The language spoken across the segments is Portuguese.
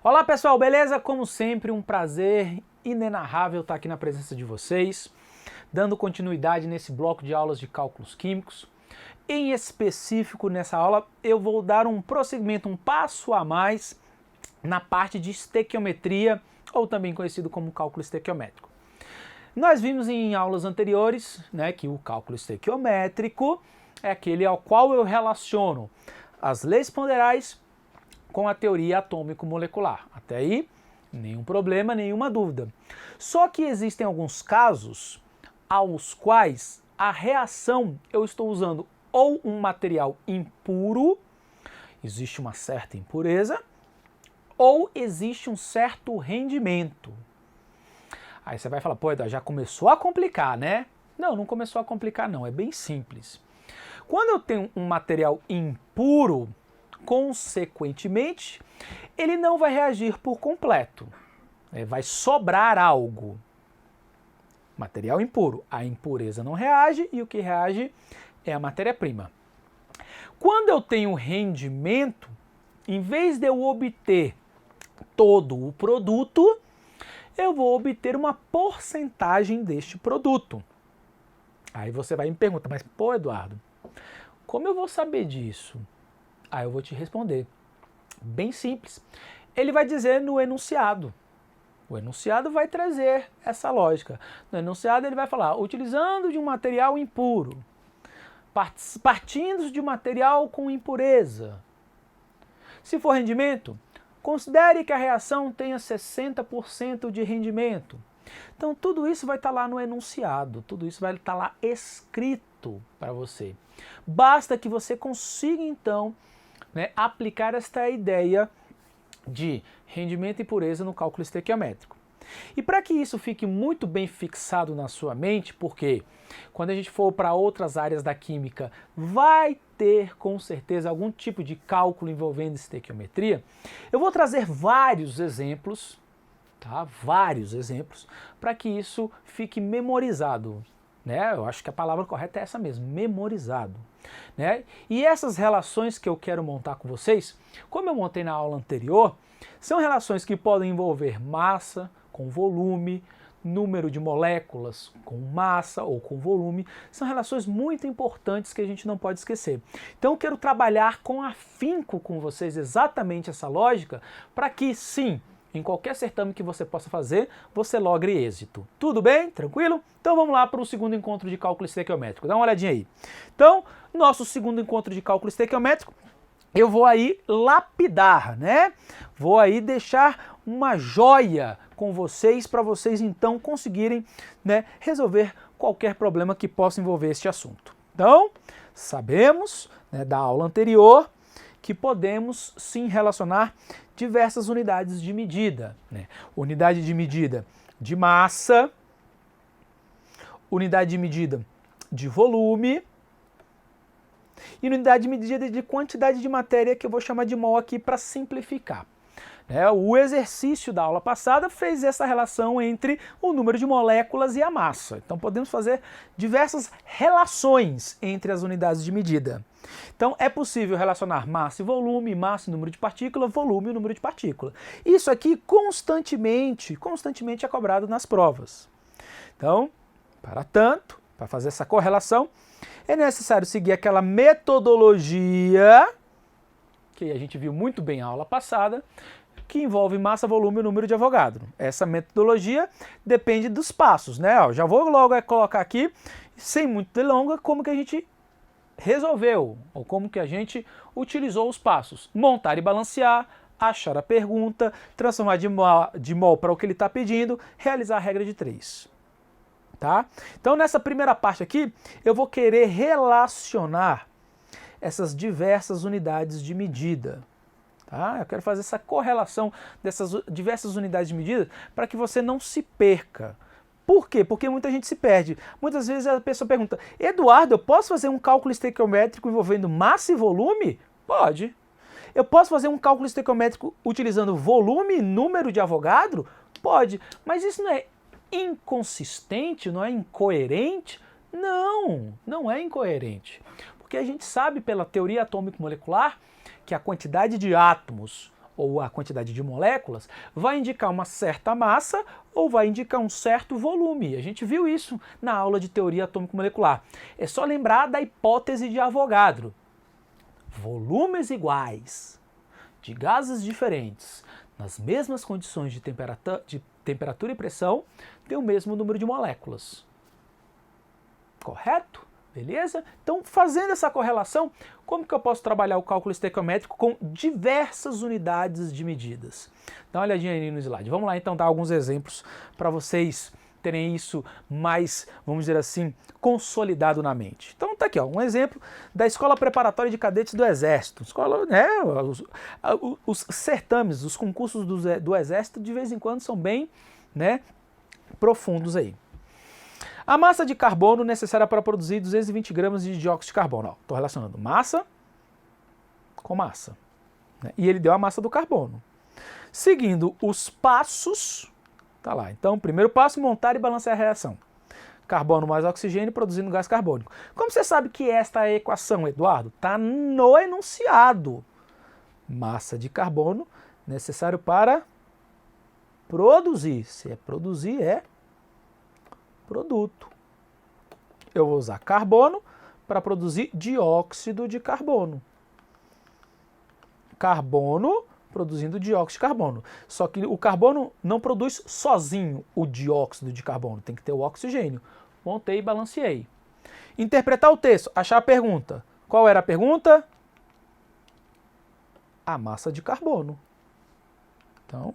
Olá pessoal, beleza? Como sempre, um prazer inenarrável estar aqui na presença de vocês, dando continuidade nesse bloco de aulas de cálculos químicos. Em específico, nessa aula, eu vou dar um prosseguimento, um passo a mais na parte de estequiometria, ou também conhecido como cálculo estequiométrico. Nós vimos em aulas anteriores, que o cálculo estequiométrico é aquele ao qual eu relaciono as leis ponderais com a teoria atômico-molecular. Até aí, nenhum problema, nenhuma dúvida. Só que existem alguns casos aos quais a reação eu estou usando ou um material impuro, existe uma certa impureza, ou existe um certo rendimento. Aí você vai falar, pô, Eduardo, já começou a complicar, né? Não, não começou a complicar não, é bem simples. Quando eu tenho um material impuro, consequentemente, ele não vai reagir por completo. Vai sobrar algo. Material impuro. A impureza não reage e o que reage é a matéria-prima. Quando eu tenho rendimento, em vez de eu obter todo o produto, eu vou obter uma porcentagem deste produto. Aí você vai me perguntar, mas pô, Eduardo, como eu vou saber disso? Aí eu vou te responder. Bem simples. Ele vai dizer no enunciado. O enunciado vai trazer essa lógica. No enunciado ele vai falar, utilizando de um material impuro, partindo de um material com impureza. Se for rendimento, considere que a reação tenha 60% de rendimento. Então tudo isso vai estar lá no enunciado, tudo isso vai estar lá escrito para você. Basta que você consiga então aplicar esta ideia de rendimento e pureza no cálculo estequiométrico. E para que isso fique muito bem fixado na sua mente, porque quando a gente for para outras áreas da química, vai ter com certeza algum tipo de cálculo envolvendo estequiometria, eu vou trazer vários exemplos, vários exemplos, para que isso fique memorizado. Eu acho que a palavra correta é essa mesmo, memorizado. E essas relações que eu quero montar com vocês, como eu montei na aula anterior, são relações que podem envolver massa com volume, número de moléculas com massa ou com volume, são relações muito importantes que a gente não pode esquecer. Então eu quero trabalhar com afinco com vocês exatamente essa lógica, para que sim, em qualquer certame que você possa fazer, você logre êxito. Tudo bem? Tranquilo? Então vamos lá para o segundo encontro de cálculo estequiométrico. Dá uma olhadinha aí. Então, nosso segundo encontro de cálculo estequiométrico, eu vou aí lapidar, Vou aí deixar uma joia com vocês, para vocês então conseguirem resolver qualquer problema que possa envolver este assunto. Então, sabemos da aula anterior que podemos sim relacionar diversas unidades de medida. Unidade de medida de massa, unidade de medida de volume e unidade de medida de quantidade de matéria, que eu vou chamar de mol aqui para simplificar. O exercício da aula passada fez essa relação entre o número de moléculas e a massa. Então podemos fazer diversas relações entre as unidades de medida. Então é possível relacionar massa e volume, massa e número de partícula, volume e número de partícula. Isso aqui constantemente é cobrado nas provas. Então, para tanto, para fazer essa correlação, é necessário seguir aquela metodologia que a gente viu muito bem na aula passada, que envolve massa, volume e número de Avogadro. Essa metodologia depende dos passos, Já vou logo colocar aqui, sem muito delonga, como que a gente resolveu, ou como que a gente utilizou os passos. Montar e balancear, achar a pergunta, transformar de mol para o que ele está pedindo, realizar a regra de 3. Então nessa primeira parte aqui, eu vou querer relacionar essas diversas unidades de medida. Eu quero fazer essa correlação dessas diversas unidades de medida para que você não se perca. Por quê? Porque muita gente se perde. Muitas vezes a pessoa pergunta, Eduardo, eu posso fazer um cálculo estequiométrico envolvendo massa e volume? Pode. Eu posso fazer um cálculo estequiométrico utilizando volume e número de Avogadro? Pode. Mas isso não é inconsistente, não é incoerente? Não, não é incoerente. Porque a gente sabe pela teoria atômico-molecular que a quantidade de átomos ou a quantidade de moléculas, vai indicar uma certa massa ou vai indicar um certo volume. A gente viu isso na aula de teoria atômico-molecular. É só lembrar da hipótese de Avogadro. Volumes iguais de gases diferentes nas mesmas condições de temperatura e pressão têm o mesmo número de moléculas. Correto? Beleza? Então, fazendo essa correlação, como que eu posso trabalhar o cálculo estequiométrico com diversas unidades de medidas? Dá uma olhadinha aí no slide. Vamos lá, então, dar alguns exemplos para vocês terem isso mais, vamos dizer assim, consolidado na mente. Então, tá aqui, ó, um exemplo da Escola Preparatória de Cadetes do Exército. Escola, né, os certames, os concursos do Exército, de vez em quando, são bem, né, profundos aí. A massa de carbono necessária para produzir 220 gramas de dióxido de carbono. Estou relacionando massa com massa. Né? E ele deu a massa do carbono. Seguindo os passos, tá lá. Então, primeiro passo, montar e balancear a reação. Carbono mais oxigênio produzindo gás carbônico. Como você sabe que esta é a equação, Eduardo? Está no enunciado. Massa de carbono necessário para produzir. Se é produzir, é produto. Eu vou usar carbono para produzir dióxido de carbono. Carbono produzindo dióxido de carbono. Só que o carbono não produz sozinho o dióxido de carbono. Tem que ter o oxigênio. Montei e balanceei. Interpretar o texto. Achar a pergunta. Qual era a pergunta? A massa de carbono. Então,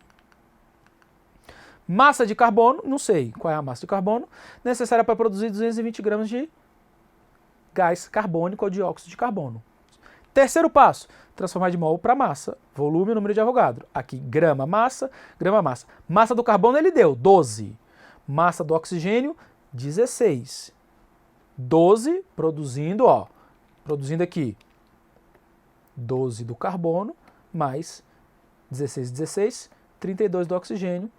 massa de carbono, não sei qual é a massa de carbono, necessária para produzir 220 gramas de gás carbônico ou dióxido de carbono. Terceiro passo, transformar de mol para massa, volume e número de Avogadro. Aqui, grama, massa, grama, massa. Massa do carbono ele deu 12. Massa do oxigênio, 16. 12 produzindo, ó, produzindo aqui 12 do carbono, mais 16, 32 do oxigênio.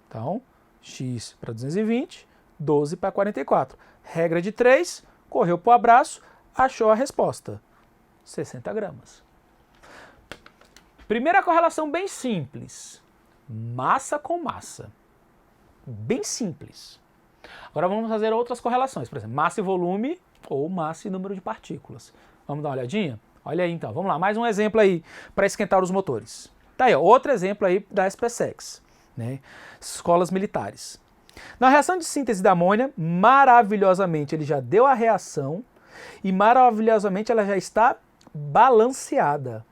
Então, X para 220, 12 para 44. Regra de 3, correu para o abraço, achou a resposta. 60 gramas. Primeira correlação bem simples. Massa com massa. Bem simples. Agora vamos fazer outras correlações. Por exemplo, massa e volume ou massa e número de partículas. Vamos dar uma olhadinha? Olha aí então, vamos lá. Mais um exemplo aí para esquentar os motores. Tá aí, ó, outro exemplo aí da SpaceX. Né? Escolas militares. Na reação de síntese da amônia, maravilhosamente ele já deu a reação e maravilhosamente ela já está balanceada.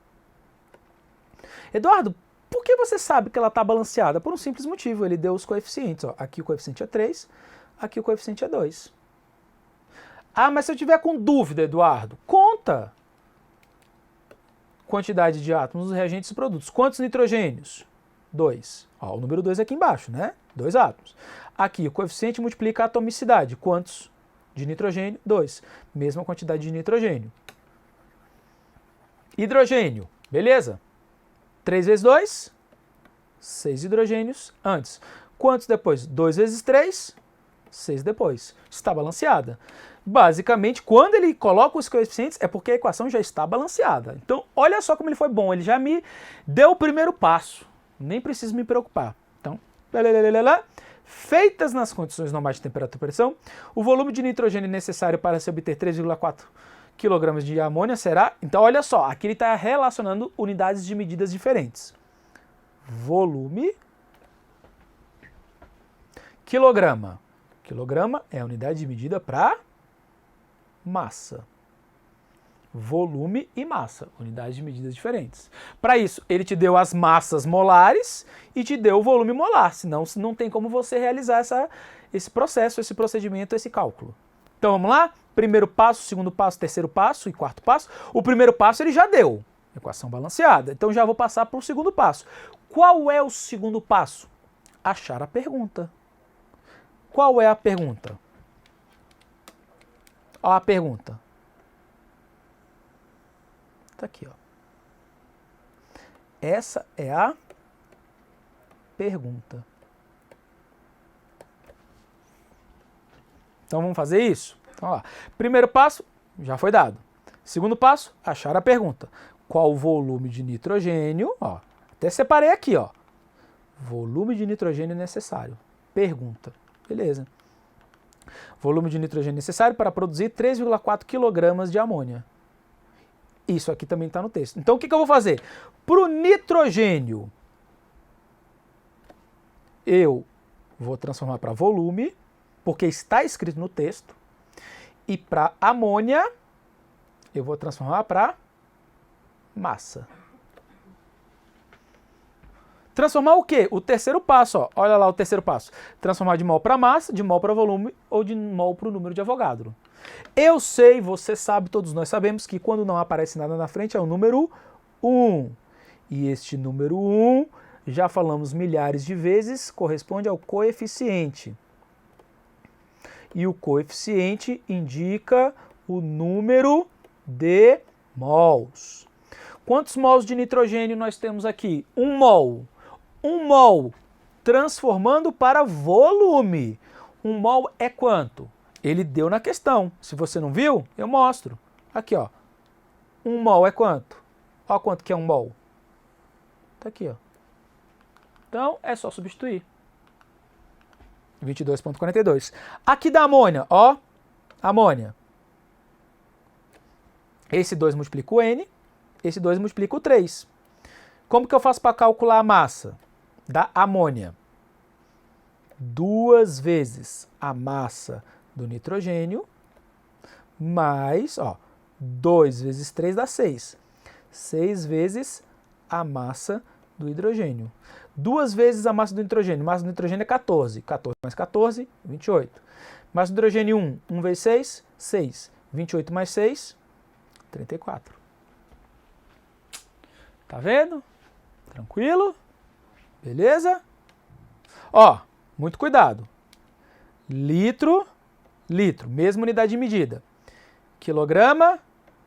Eduardo, por que você sabe que ela está balanceada? Por um simples motivo, ele deu os coeficientes. Ó. Aqui o coeficiente é 3, aqui o coeficiente é 2. Ah, mas se eu tiver com dúvida, Eduardo, conta. Quantidade de átomos dos reagentes e produtos. Quantos nitrogênios? 2. Ó, o número 2 aqui embaixo, né? 2 átomos. Aqui, o coeficiente multiplica a atomicidade. Quantos de nitrogênio? 2. Mesma quantidade de nitrogênio. Hidrogênio, beleza? 3 vezes 2, 6 hidrogênios antes. Quantos depois? 2 vezes 3, 6 depois. Está balanceada. Basicamente, quando ele coloca os coeficientes, é porque a equação já está balanceada. Então, olha só como ele foi bom. Ele já me deu o primeiro passo. Nem preciso me preocupar. Então, feitas nas condições normais de temperatura e pressão, o volume de nitrogênio necessário para se obter 3,4 kg de amônia será... Então, olha só, aqui ele está relacionando unidades de medidas diferentes. Volume, quilograma. Quilograma é a unidade de medida para massa. Volume e massa, unidades de medidas diferentes. Para isso, ele te deu as massas molares e te deu o volume molar, senão não tem como você realizar esse processo, esse procedimento, esse cálculo. Então vamos lá? Primeiro passo, segundo passo, terceiro passo e quarto passo. O primeiro passo ele já deu, equação balanceada. Então já vou passar para o segundo passo. Qual é o segundo passo? Achar a pergunta. Qual é a pergunta? Ó a pergunta. Tá aqui, ó. Essa é a pergunta. Então vamos fazer isso? Então, ó, primeiro passo já foi dado. Segundo passo, achar a pergunta. qual o volume de nitrogênio, ó, até separei aqui, ó, volume de nitrogênio necessário. Pergunta. Beleza. Volume de nitrogênio necessário para produzir 3,4 kg de amônia. Isso aqui também está no texto. Então, o que eu vou fazer? Para o nitrogênio, eu vou transformar para volume, porque está escrito no texto. E para amônia, eu vou transformar para massa. Transformar o quê? O terceiro passo, ó. Olha lá o terceiro passo. Transformar de mol para massa, de mol para volume ou de mol para o número de Avogadro. Eu sei, você sabe, todos nós sabemos que quando não aparece nada na frente é o número 1. E este número 1, já falamos milhares de vezes, corresponde ao coeficiente. E o coeficiente indica o número de mols. Quantos mols de nitrogênio nós temos aqui? 1 mol. 1 mol transformando para volume. 1 mol é quanto? Ele deu na questão. Se você não viu, eu mostro. Aqui, ó. 1 mol é quanto? Olha quanto que é 1 mol. Tá aqui, ó. Então, é só substituir. 22,42. Aqui da amônia, ó. Amônia. Esse 2 multiplica o N. Esse 2 multiplica o 3. Como que eu faço para calcular a massa da amônia? 2 vezes a massa do nitrogênio, mais, ó, 2 vezes 3 dá 6. 6 vezes a massa do hidrogênio. 2 vezes a massa do nitrogênio. Massa do nitrogênio é 14. 14 mais 14, 28. Massa do hidrogênio 1. 1 vezes 6, 6. 28 mais 6, 34. Tá vendo? Tranquilo? Beleza? Ó, muito cuidado. Litro, litro, mesma unidade de medida. Quilograma,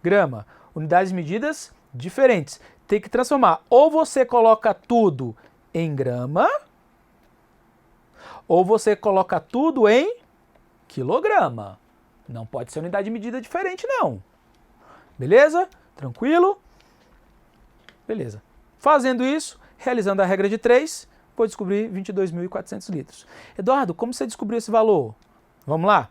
grama. Unidades de medidas diferentes. Tem que transformar. Ou você coloca tudo em grama, ou você coloca tudo em quilograma. Não pode ser unidade de medida diferente, não. Beleza? Tranquilo? Beleza. Fazendo isso, realizando a regra de 3, vou descobrir 22.400 litros. Eduardo, como você descobriu esse valor? Vamos lá?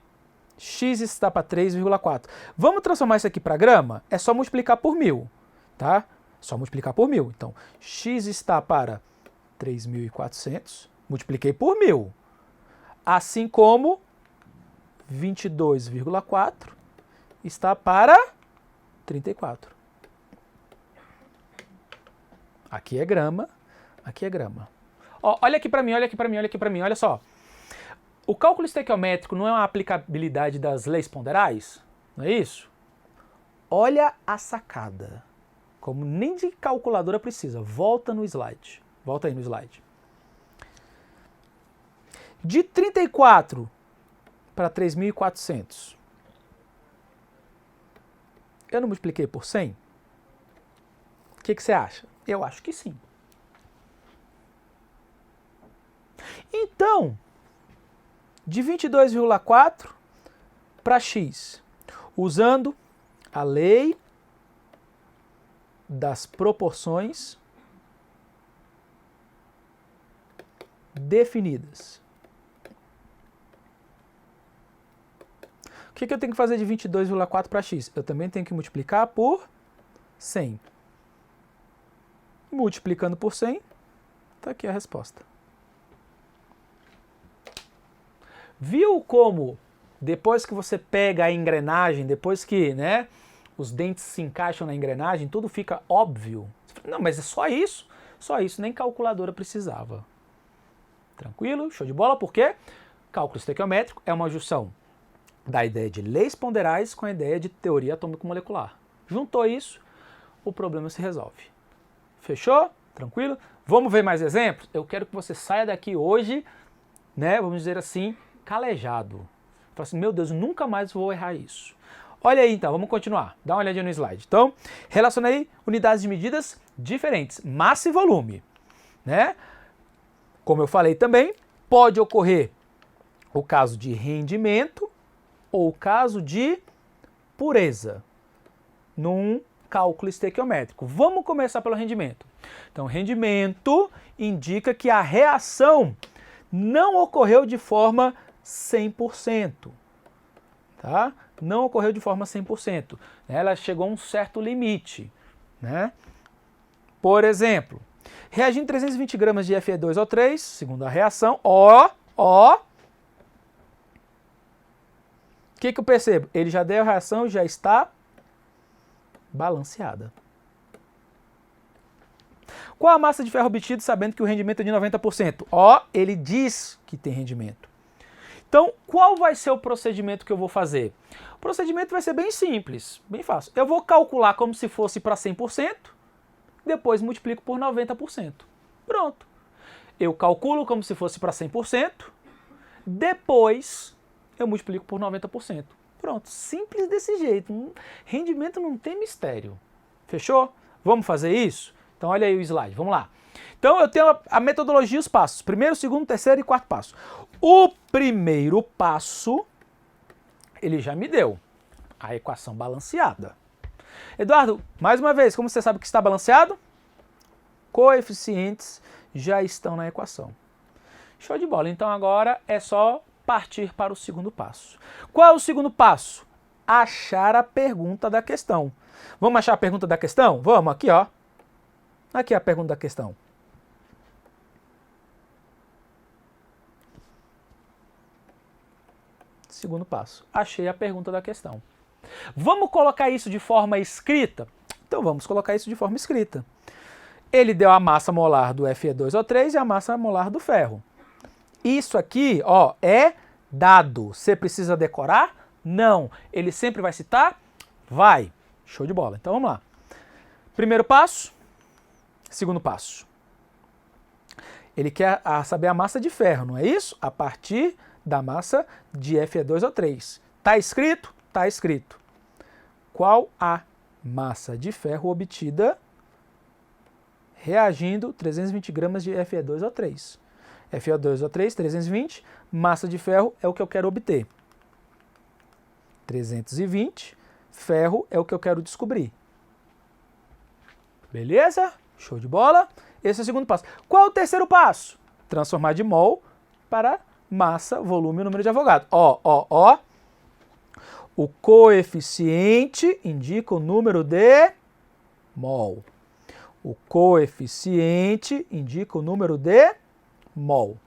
X está para 3,4. Vamos transformar isso aqui para grama? É só multiplicar por 1000, tá? Só multiplicar por 1000. Então, X está para 3.400, multipliquei por 1000. Assim como 22,4 está para 34. Aqui é grama, aqui é grama. Ó, olha aqui para mim, olha aqui para mim, olha aqui para mim, olha só. O cálculo estequiométrico não é uma aplicabilidade das leis ponderais? Não é isso? Olha a sacada. Como nem de calculadora precisa. Volta no slide. Volta aí no slide. De 34 para 3.400. Eu não multipliquei por 100? O que você acha? Eu acho que sim. Então, de 22,4 para X, usando a lei das proporções definidas. O que eu tenho que fazer de 22,4 para X? Eu também tenho que multiplicar por 100. Multiplicando por 100, está aqui a resposta. Viu como, depois que você pega a engrenagem, depois que, né, os dentes se encaixam na engrenagem, tudo fica óbvio? Não, mas é só isso? Só isso, nem calculadora precisava. Tranquilo? Show de bola? Por quê? Cálculo estequiométrico é uma junção da ideia de leis ponderais com a ideia de teoria atômico-molecular. Juntou isso, o problema se resolve. Fechou? Tranquilo? Vamos ver mais exemplos? Eu quero que você saia daqui hoje, né, vamos dizer assim, calejado. Fala assim, meu Deus, nunca mais vou errar isso. Olha aí então, vamos continuar. Dá uma olhadinha no slide. Então, relacionei unidades de medidas diferentes, massa e volume, né? Como eu falei também, pode ocorrer o caso de rendimento ou o caso de pureza num cálculo estequiométrico. Vamos começar pelo rendimento. Então, rendimento indica que a reação não ocorreu de forma 100%. Tá? Não ocorreu de forma 100%. Ela chegou a um certo limite. Né? Por exemplo, reagindo 320 gramas de Fe2O3, segundo a reação, o que eu percebo? Ele já deu a reação e já está balanceada. Qual a massa de ferro obtida sabendo que o rendimento é de 90%? Ele diz que tem rendimento. Então, qual vai ser o procedimento que eu vou fazer? O procedimento vai ser bem simples, bem fácil. Eu vou calcular como se fosse para 100%, depois multiplico por 90%. Pronto. Eu calculo como se fosse para 100%, depois eu multiplico por 90%. Pronto, simples desse jeito. Rendimento não tem mistério. Fechou? Vamos fazer isso? Então olha aí o slide, vamos lá. Então eu tenho a metodologia e os passos. Primeiro, segundo, terceiro e quarto passo. O primeiro passo, ele já me deu a equação balanceada. Eduardo, mais uma vez, como você sabe que está balanceado? Coeficientes já estão na equação. Show de bola. Então agora é só partir para o segundo passo. Qual é o segundo passo? Achar a pergunta da questão. Vamos achar a pergunta da questão? Vamos, aqui ó. Aqui é a pergunta da questão. Segundo passo. Achei a pergunta da questão. Vamos colocar isso de forma escrita? Então vamos colocar isso de forma escrita. Ele deu a massa molar do Fe2O3 e a massa molar do ferro. Isso aqui, ó, é dado. Você precisa decorar? Não. Ele sempre vai citar? Vai. Show de bola. Então vamos lá. Primeiro passo. Segundo passo. Ele quer saber a massa de ferro, não é isso? A partir da massa de Fe2O3. Tá escrito? Tá escrito. Qual a massa de ferro obtida reagindo 320 gramas de Fe2O3? Fe2O3, 320, massa de ferro é o que eu quero obter. 320, ferro é o que eu quero descobrir. Beleza? Show de bola? Esse é o segundo passo. Qual é o terceiro passo? Transformar de mol para massa, volume e número de Avogadro. Ó. O coeficiente indica o número de mol. O coeficiente indica o número de mol.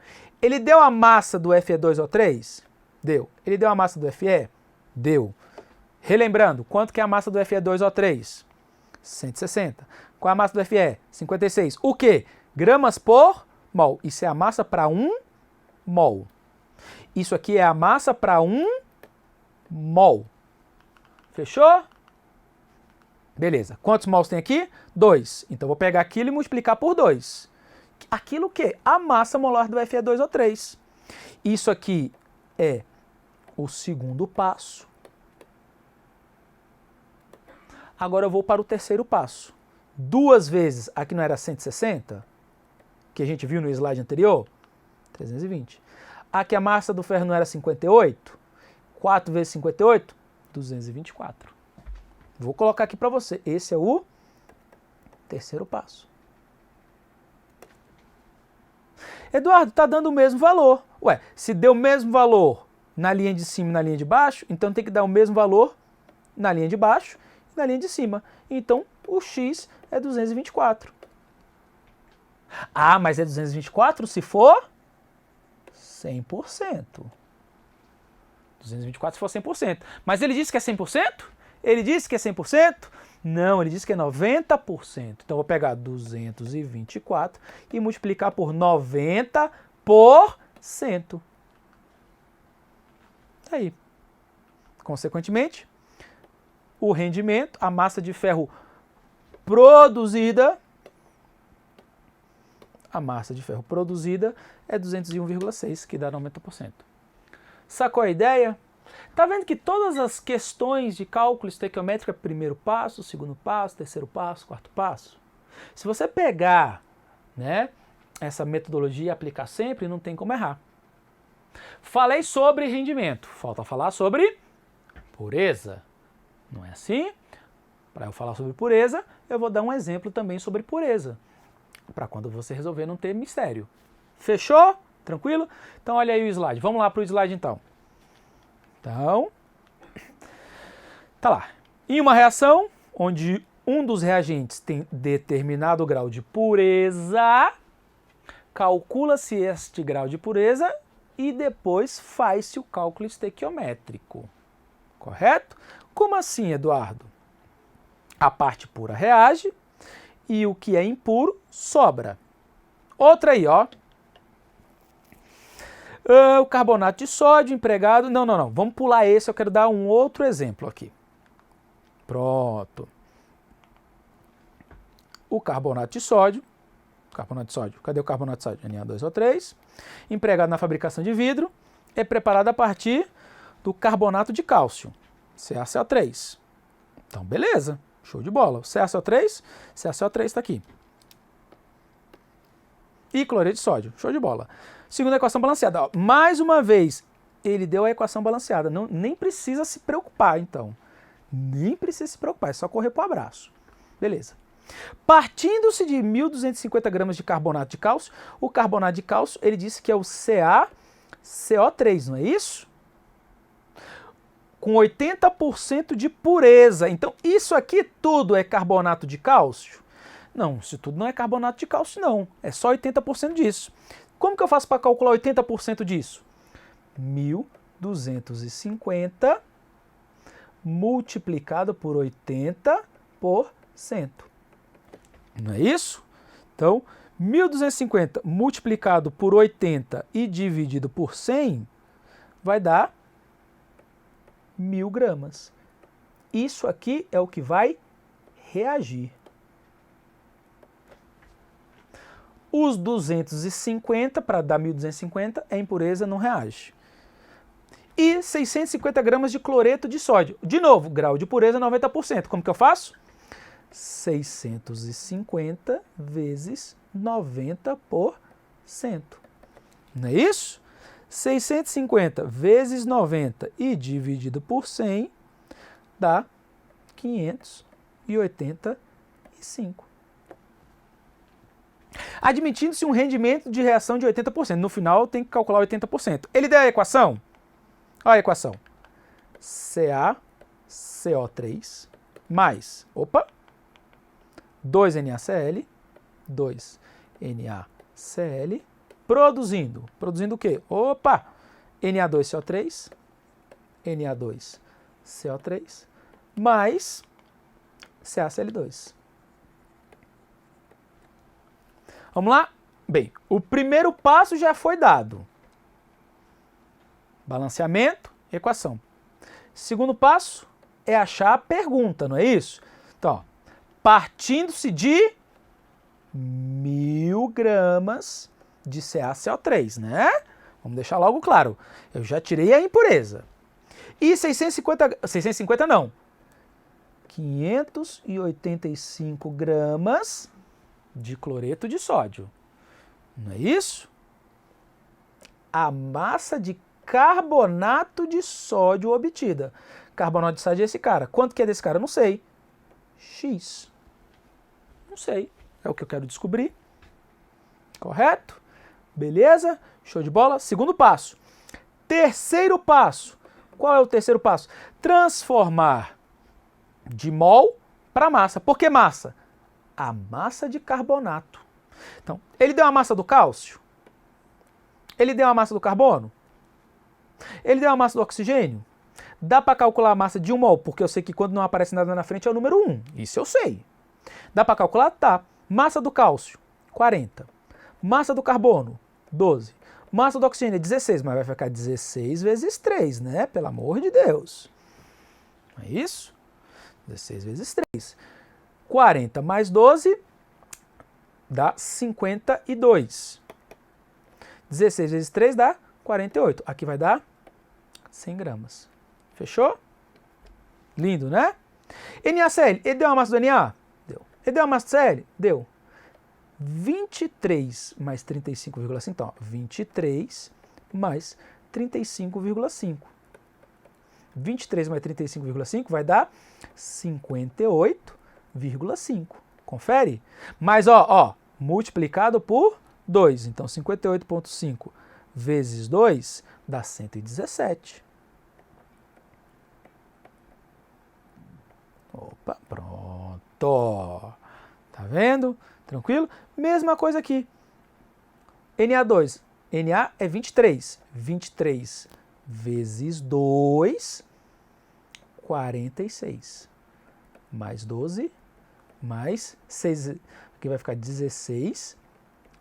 Ele deu a massa do Fe2O3? Deu. Ele deu a massa do Fe? Deu. Relembrando, quanto que é a massa do Fe2O3? 160. Qual é a massa do Fe? 56. O quê? Gramas por mol. Isso é a massa para 1 mol. Isso aqui é a massa para 1 mol. Fechou? Beleza. Quantos mols tem aqui? 2. Então vou pegar aquilo e multiplicar por 2. Aquilo o quê? A massa molar do Fe2O3. Isso aqui é o segundo passo. Agora eu vou para o terceiro passo. 2 vezes, aqui não era 160, que a gente viu no slide anterior? 320. Aqui a massa do ferro não era 58? 4 vezes 58? 224. Vou colocar aqui para você. Esse é o terceiro passo. Eduardo, está dando o mesmo valor. Ué, se deu o mesmo valor na linha de cima e na linha de baixo, então tem que dar o mesmo valor na linha de baixo e na linha de cima. Então, o x é 224. Ah, mas é 224 se for 100%. 224 se for 100%. Mas ele disse que é 100%? Ele disse que é 100%? Não, ele disse que é 90%. Então, eu vou pegar 224 e multiplicar por 90%. Aí. Consequentemente, o rendimento, a massa de ferro produzida, é 201,6, que dá 90%. Sacou a ideia? Tá vendo que todas as questões de cálculo estequiométrico é primeiro passo, segundo passo, terceiro passo, quarto passo? Se você pegar, né, essa metodologia e aplicar sempre, não tem como errar. Falei sobre rendimento, falta falar sobre pureza. Não é assim? Para eu falar sobre pureza, eu vou dar um exemplo também sobre pureza, para quando você resolver não ter mistério. Fechou? Tranquilo? Então olha aí o slide. Vamos lá para o slide então. Então, tá lá. Em uma reação onde um dos reagentes tem determinado grau de pureza, calcula-se este grau de pureza e depois faz-se o cálculo estequiométrico. Correto? Como assim, Eduardo? A parte pura reage e o que é impuro sobra. Outra aí, ó. O carbonato de sódio empregado... Não. Vamos pular esse, eu quero dar um outro exemplo aqui. Pronto. O carbonato de sódio... Cadê o carbonato de sódio? Na2O3. Empregado na fabricação de vidro. É preparado a partir do carbonato de cálcio. CaCO3. Então, beleza. Show de bola. CaCO3 está aqui. E cloreto de sódio. Show de bola. Segunda equação balanceada. Ó, mais uma vez, ele deu a equação balanceada. Não, nem precisa se preocupar, então. Nem precisa se preocupar, é só correr para o abraço. Beleza. Partindo-se de 1.250 gramas de carbonato de cálcio, o carbonato de cálcio, ele disse que é o CaCO3, não é isso? Com 80% de pureza. Então, isso aqui tudo é carbonato de cálcio? Não, isso tudo não é carbonato de cálcio, não. É só 80% disso. Como que eu faço para calcular 80% disso? 1.250 multiplicado por 80%. Não é isso? Então, 1.250 multiplicado por 80 e dividido por 100 vai dar 1.000 gramas. Isso aqui é o que vai reagir. Os 250, para dar 1.250, é impureza, não reage. E 650 gramas de cloreto de sódio. De novo, grau de pureza 90%. Como que eu faço? 650 vezes 90%. Não é isso? 650 vezes 90 e dividido por 100 dá 585. Admitindo-se um rendimento de reação de 80%. No final, tem que calcular 80%. Ele deu a equação? Olha a equação. CaCO3 mais, 2NaCl, 2NaCl, produzindo o quê? Na2CO3, Na2CO3, mais CaCl2. Vamos lá? Bem, o primeiro passo já foi dado. Balanceamento, equação. Segundo passo é achar a pergunta, não é isso? Então, partindo-se de 1.000 gramas de CaCO3, né? Vamos deixar logo claro. Eu já tirei a impureza. E 650 não. 585 gramas de cloreto de sódio. Não é isso? A massa de carbonato de sódio obtida. Carbonato de sódio é esse cara. Quanto que é desse cara? Não sei. X. Não sei. É o que eu quero descobrir. Correto? Beleza? Show de bola. Segundo passo. Terceiro passo. Qual é o terceiro passo? Transformar de mol para massa. Por que massa? A massa de carbonato. Então, ele deu a massa do cálcio? Ele deu a massa do carbono? Ele deu a massa do oxigênio? Dá para calcular a massa de 1 mol, porque eu sei que quando não aparece nada na frente é o número 1. Isso eu sei. Dá para calcular? Tá. Massa do cálcio, 40. Massa do carbono, 12. Massa do oxigênio, 16, mas vai ficar 16 vezes 3, né? Pelo amor de Deus. Não é isso? 16 vezes 3. 40 mais 12 dá 52. 16 vezes 3 dá 48. Aqui vai dar 100 gramas. Fechou? Lindo, né? NaCl, ele deu uma massa do Na? Deu. Ele deu uma massa do Cl? Deu. 23 mais 35,5. Então, 23 mais 35,5. 23 mais 35,5 vai dar 58,5. Confere? Mas, ó, multiplicado por 2. Então, 58,5 vezes 2 dá 117. Opa, pronto. Tá vendo? Tranquilo? Mesma coisa aqui. Na2. Na é 23. 23 vezes 2, 46. Mais 12, mais 6. Aqui vai ficar 16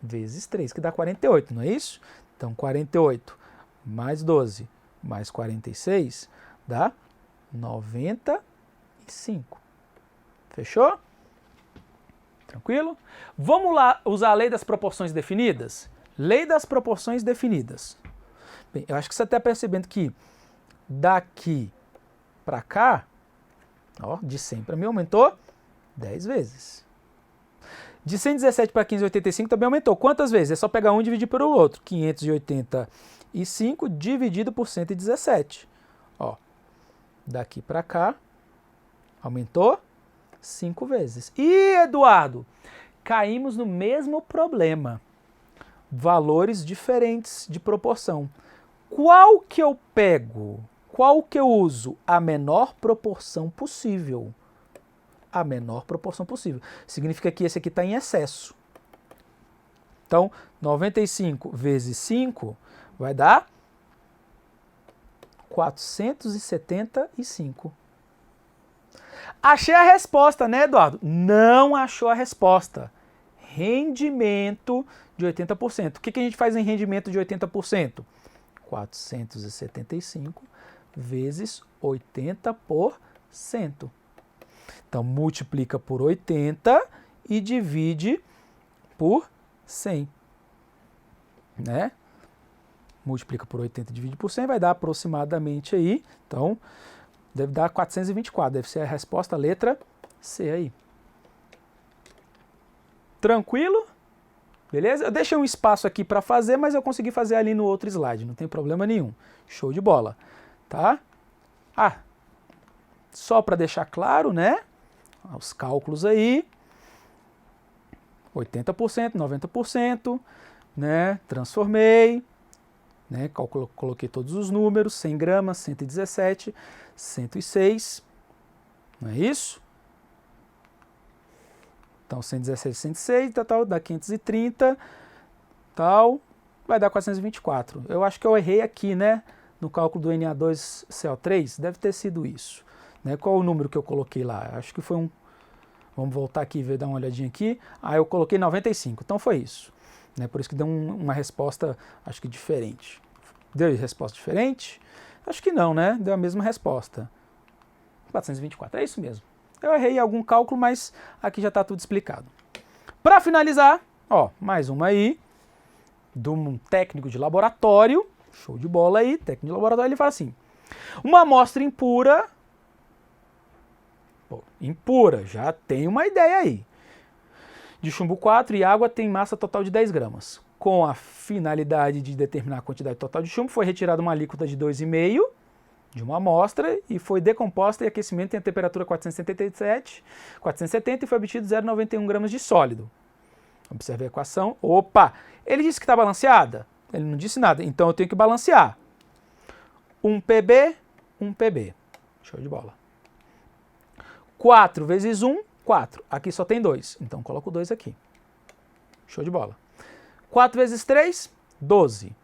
vezes 3, que dá 48, não é isso? Então, 48 mais 12 mais 46 dá 95. Fechou? Tranquilo? Vamos lá usar a lei das proporções definidas? Lei das proporções definidas. Bem, eu acho que você está percebendo que daqui para cá, ó, de 100 para 1000 aumentou 10 vezes. De 117 para 585 também aumentou. Quantas vezes? É só pegar um e dividir pelo outro. 585 dividido por 117. Ó, daqui para cá, aumentou 5 vezes. E, Eduardo, caímos no mesmo problema. Valores diferentes de proporção. Qual que eu pego? Qual que eu uso? A menor proporção possível. A menor proporção possível. Significa que esse aqui está em excesso. Então, 95 vezes 5 vai dar 475. Achei a resposta, né, Eduardo? Não achou a resposta. Rendimento de 80%. O que a gente faz em rendimento de 80%? 475 vezes 80%. Então, multiplica por 80 e divide por 100. Né? Multiplica por 80 e divide por 100, vai dar aproximadamente aí. Então, deve dar 424. Deve ser a resposta, a letra C aí. Tranquilo? Beleza? Eu deixei um espaço aqui para fazer, mas eu consegui fazer ali no outro slide. Não tem problema nenhum. Show de bola. Tá? Ah, só para deixar claro, né? Os cálculos aí. 80%, 90%, né? Transformei, né? Coloquei todos os números, 100 gramas, 117, 106, não é isso? Então, 117, 106, tal, dá 530, tal, vai dar 424. Eu acho que eu errei aqui, né? No cálculo do Na2CO3, deve ter sido isso. Né? Qual o número que eu coloquei lá? Acho que foi um... Vamos voltar aqui e ver, dar uma olhadinha aqui. Eu coloquei 95, então foi isso. Né? Por isso que deu uma resposta, acho que diferente. Deu resposta diferente? Acho que não, né? Deu a mesma resposta. 424, é isso mesmo. Eu errei algum cálculo, mas aqui já está tudo explicado. Para finalizar, ó, mais uma aí, de um técnico de laboratório, show de bola aí, técnico de laboratório, ele fala assim, uma amostra impura, impura, já tem uma ideia aí, de chumbo 4 e água tem massa total de 10 gramas. Com a finalidade de determinar a quantidade total de chumbo, foi retirada uma alíquota de 2,5 de uma amostra e foi decomposta em aquecimento em a temperatura 470 e foi obtido 0,91 gramas de sólido. Observe a equação. Opa! Ele disse que está balanceada? Ele não disse nada, então eu tenho que balancear. 1 PB, 1 PB. Show de bola. 4 vezes 1, 4. Aqui só tem 2, então coloco 2 aqui. Show de bola. 4 vezes 3, 12.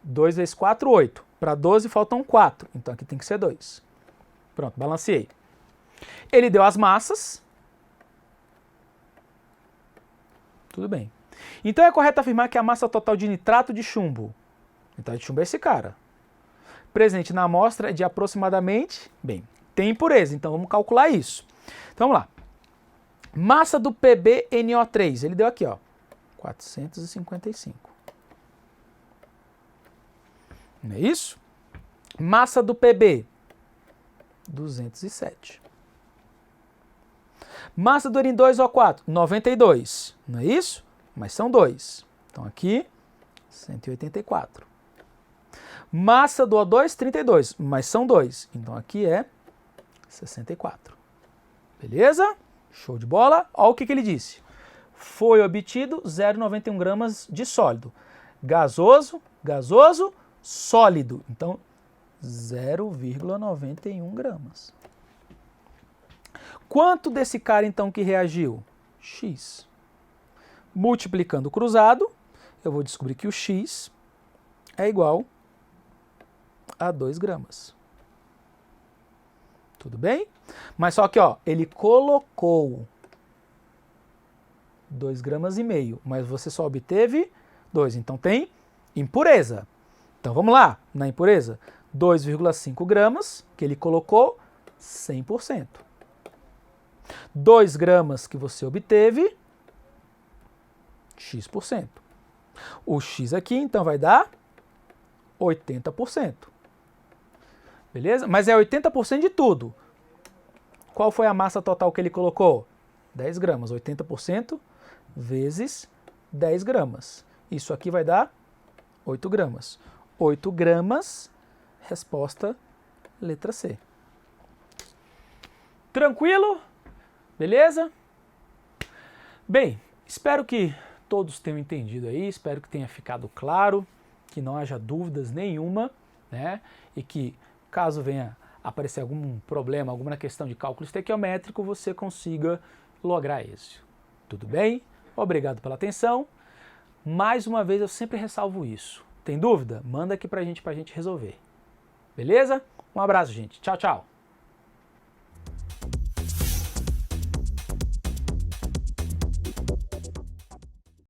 2 vezes 4, 8. Para 12 faltam 4, então aqui tem que ser 2. Pronto, balanceei. Ele deu as massas. Tudo bem. Então é correto afirmar que a massa total de nitrato de chumbo, nitrato de chumbo é esse cara, presente na amostra é de aproximadamente, bem, tem impureza, então vamos calcular isso. Então vamos lá. Massa do PbNO3, ele deu aqui, ó, 455. Não é isso? Massa do Pb, 207. Massa do N2O4, 92. Não é isso? Mas são 2. Então aqui, 184. Massa do O2, 32, mas são 2. Então aqui é 64. Beleza? Show de bola. Olha o que ele disse. Foi obtido 0,91 gramas de sólido. Gasoso, gasoso, sólido. Então, 0,91 gramas. Quanto desse cara, então, que reagiu? X. Multiplicando o cruzado, eu vou descobrir que o X é igual a 2 gramas. Tudo bem? Mas só que, ó, ele colocou 2,5 gramas, mas você só obteve 2. Então tem impureza. Então vamos lá, na impureza. 2,5 gramas, que ele colocou 100%. 2 gramas que você obteve, X%. O X aqui, então, vai dar 80%. Beleza? Mas é 80% de tudo. Qual foi a massa total que ele colocou? 10 gramas. 80% vezes 10 gramas. Isso aqui vai dar 8 gramas. 8 gramas, resposta letra C. Tranquilo? Beleza? Bem, espero que todos tenham entendido aí, espero que tenha ficado claro, que não haja dúvidas nenhuma, né? E que caso venha aparecer algum problema, alguma questão de cálculo estequiométrico, você consiga lograr isso. Tudo bem? Obrigado pela atenção. Mais uma vez eu sempre ressalvo isso. Tem dúvida? Manda aqui pra gente resolver. Beleza? Um abraço, gente. Tchau, tchau.